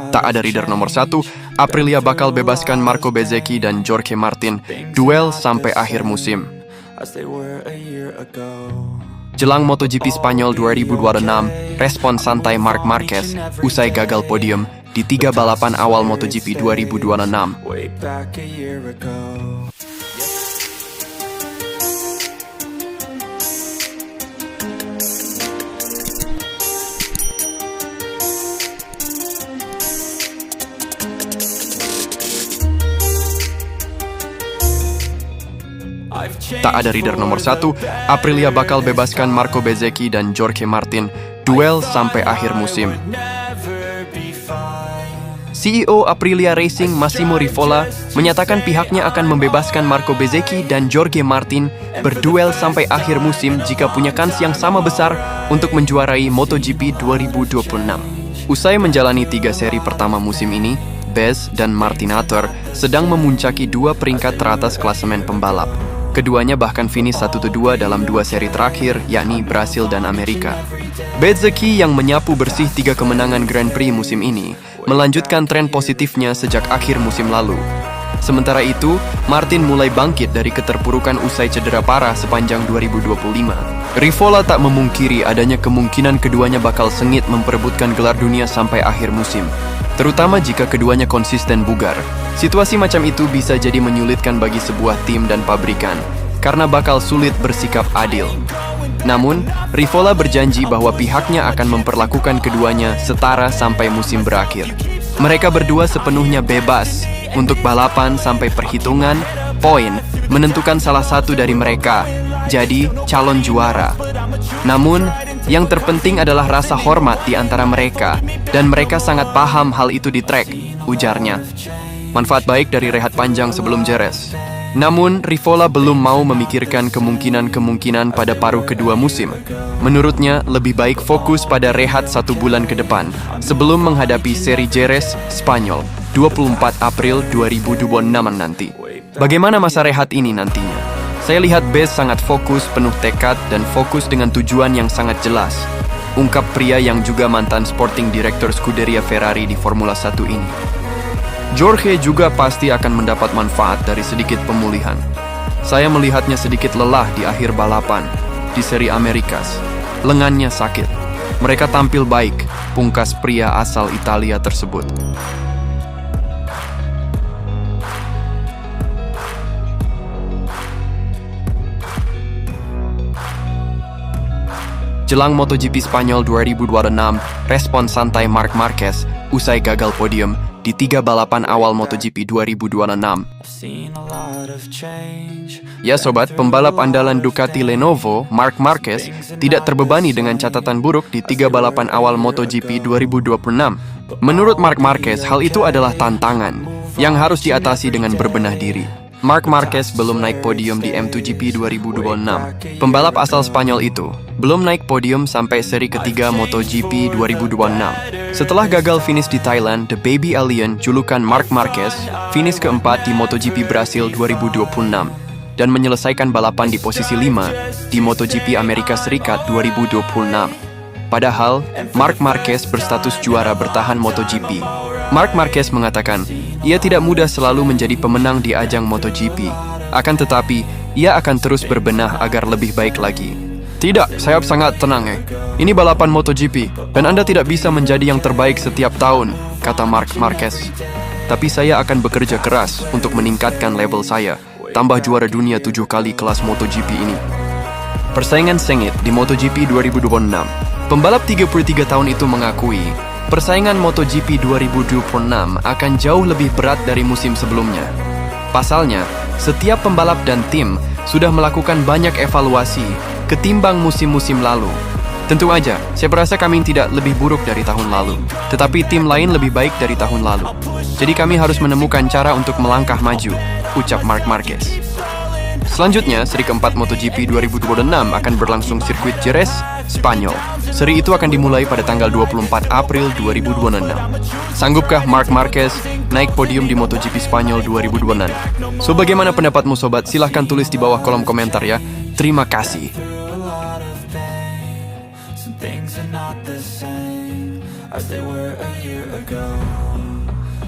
Tak ada rider nomor 1, Aprilia bakal bebaskan Marco Bezzecchi dan Jorge Martin duel sampai akhir musim. Jelang MotoGP Spanyol 2026, respon santai Marc Marquez usai gagal podium di 3 balapan awal MotoGP 2026. Tak ada rider nomor 1, Aprilia bakal bebaskan Marco Bezzecchi dan Jorge Martin duel sampai akhir musim. CEO Aprilia Racing Massimo Rivola menyatakan pihaknya akan membebaskan Marco Bezzecchi dan Jorge Martin berduel sampai akhir musim jika punya kans yang sama besar untuk menjuarai MotoGP 2026. Usai menjalani 3 seri pertama musim ini, Bez dan Martinator sedang memuncaki 2 peringkat teratas klasemen pembalap. Keduanya bahkan finish 1-2 dalam 2 seri terakhir, yakni Brasil dan Amerika. Bezzecchi yang menyapu bersih 3 kemenangan Grand Prix musim ini, melanjutkan tren positifnya sejak akhir musim lalu. Sementara itu, Martin mulai bangkit dari keterpurukan usai cedera parah sepanjang 2025. Rivola tak memungkiri adanya kemungkinan keduanya bakal sengit memperebutkan gelar dunia sampai akhir musim, terutama jika keduanya konsisten bugar. Situasi macam itu bisa jadi menyulitkan bagi sebuah tim dan pabrikan, karena bakal sulit bersikap adil. Namun, Rivola berjanji bahwa pihaknya akan memperlakukan keduanya setara sampai musim berakhir. Mereka berdua sepenuhnya bebas untuk balapan sampai perhitungan poin menentukan salah satu dari mereka jadi calon juara. Namun, yang terpenting adalah rasa hormat di antara mereka, dan mereka sangat paham hal itu di trek, ujarnya. Manfaat baik dari rehat panjang sebelum Jerez. Namun, Rivola belum mau memikirkan kemungkinan-kemungkinan pada paruh kedua musim. Menurutnya, lebih baik fokus pada rehat 1 bulan ke depan, sebelum menghadapi seri Jerez Spanyol 24 April 2026 nanti. Bagaimana masa rehat ini nantinya? Saya lihat Bez sangat fokus, penuh tekad, dan fokus dengan tujuan yang sangat jelas. Ungkap pria yang juga mantan sporting director Scuderia Ferrari di Formula 1 ini. Jorge juga pasti akan mendapat manfaat dari sedikit pemulihan. Saya melihatnya sedikit lelah di akhir balapan, di seri Amerikas. Lengannya sakit. Mereka tampil baik, pungkas pria asal Italia tersebut. Jelang MotoGP Spanyol 2026, respon santai Marc Marquez usai gagal podium di 3 balapan awal MotoGP 2026. Ya sobat, pembalap andalan Ducati Lenovo, Marc Marquez, tidak terbebani dengan catatan buruk di 3 balapan awal MotoGP 2026. Menurut Marc Marquez, hal itu adalah tantangan yang harus diatasi dengan berbenah diri. Marc Marquez belum naik podium di M2GP 2026. Pembalap asal Spanyol itu belum naik podium sampai seri ketiga MotoGP 2026. Setelah gagal finish di Thailand, The Baby Alien, julukan Marc Marquez, finish keempat di MotoGP Brasil 2026 dan menyelesaikan balapan di posisi 5 di MotoGP Amerika Serikat 2026. Padahal, Marc Marquez berstatus juara bertahan MotoGP. Marc Marquez mengatakan, ia tidak mudah selalu menjadi pemenang di ajang MotoGP. Akan tetapi, ia akan terus berbenah agar lebih baik lagi. Tidak, saya sangat tenang. Ini balapan MotoGP, dan Anda tidak bisa menjadi yang terbaik setiap tahun, kata Marc Marquez. Tapi saya akan bekerja keras untuk meningkatkan level saya, tambah juara dunia 7 kali kelas MotoGP ini. Persaingan sengit di MotoGP 2026. Pembalap 33 tahun itu mengakui, persaingan MotoGP 2026 akan jauh lebih berat dari musim sebelumnya. Pasalnya, setiap pembalap dan tim sudah melakukan banyak evaluasi ketimbang musim-musim lalu. Tentu aja, saya merasa kami tidak lebih buruk dari tahun lalu, tetapi tim lain lebih baik dari tahun lalu. Jadi kami harus menemukan cara untuk melangkah maju, ucap Marc Marquez. Selanjutnya, seri keempat MotoGP 2026 akan berlangsung sirkuit Jerez, Spanyol. Seri itu akan dimulai pada tanggal 24 April 2026. Sanggupkah Marc Marquez naik podium di MotoGP Spanyol 2026? So, bagaimana pendapatmu sobat? Silahkan tulis di bawah kolom komentar ya. Terima kasih. as they were a year ago.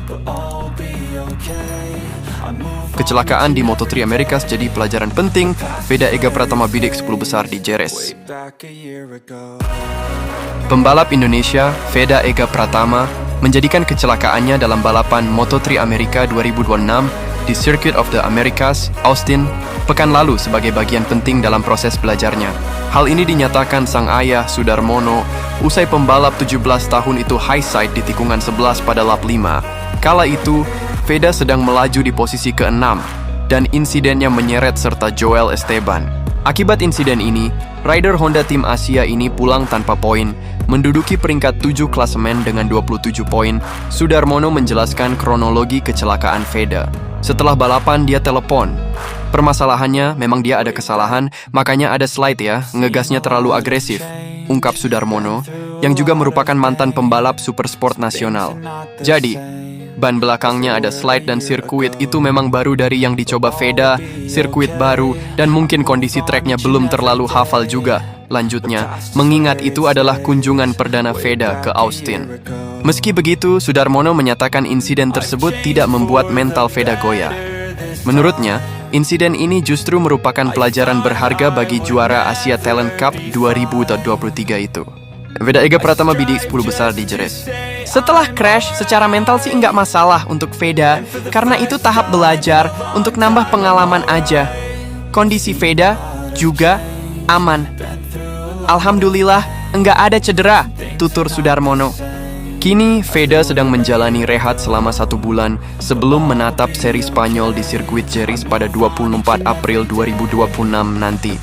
But all will be okay. I move Kecelakaan di Moto3 Americas jadi pelajaran penting. Veda Ega Pratama bidik 10 besar di Jerez. back a year ago. Pembalap Indonesia, Veda Ega Pratama, menjadikan kecelakaannya dalam balapan Moto3 America 2026 di Circuit of the Americas, Austin, pekan lalu sebagai bagian penting dalam proses belajarnya. Hal ini dinyatakan sang ayah, Sudarmono, usai pembalap 17 tahun itu high side di tikungan 11 pada lap 5. Kala itu, Veda sedang melaju di posisi ke-6, dan insidennya menyeret serta Joel Esteban. Akibat insiden ini, rider Honda tim Asia ini pulang tanpa poin, menduduki peringkat 7 klasemen dengan 27 poin. Sudarmono menjelaskan kronologi kecelakaan Veda. Setelah balapan dia telepon. Permasalahannya memang dia ada kesalahan, makanya ada slide ya, ngegasnya terlalu agresif, ungkap Sudarmono, yang juga merupakan mantan pembalap supersport nasional. Jadi, ban belakangnya ada slide dan sirkuit itu memang baru dari yang dicoba Veda, sirkuit baru, dan mungkin kondisi treknya belum terlalu hafal juga. Lanjutnya, mengingat itu adalah kunjungan perdana Veda ke Austin. Meski begitu, Sudarmono menyatakan insiden tersebut tidak membuat mental Veda goyah. Menurutnya, insiden ini justru merupakan pelajaran berharga bagi juara Asia Talent Cup 2023 itu. Veda Ega Pratama bidik 10 besar di Jerez. Setelah crash, secara mental sih nggak masalah untuk Veda, karena itu tahap belajar untuk nambah pengalaman aja. Kondisi Veda juga aman. Alhamdulillah, nggak ada cedera, tutur Sudarmono. Kini, Veda sedang menjalani rehat selama 1 bulan sebelum menatap seri Spanyol di sirkuit Jerez pada 24 April 2026 nanti.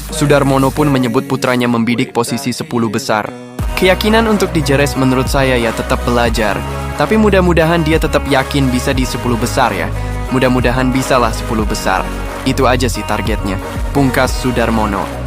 Sudarmono pun menyebut putranya membidik posisi 10 besar. Keyakinan untuk di Jerez menurut saya ya tetap belajar, tapi mudah-mudahan dia tetap yakin bisa di 10 besar ya. Mudah-mudahan bisalah 10 besar. Itu aja sih targetnya, pungkas Sudarmono.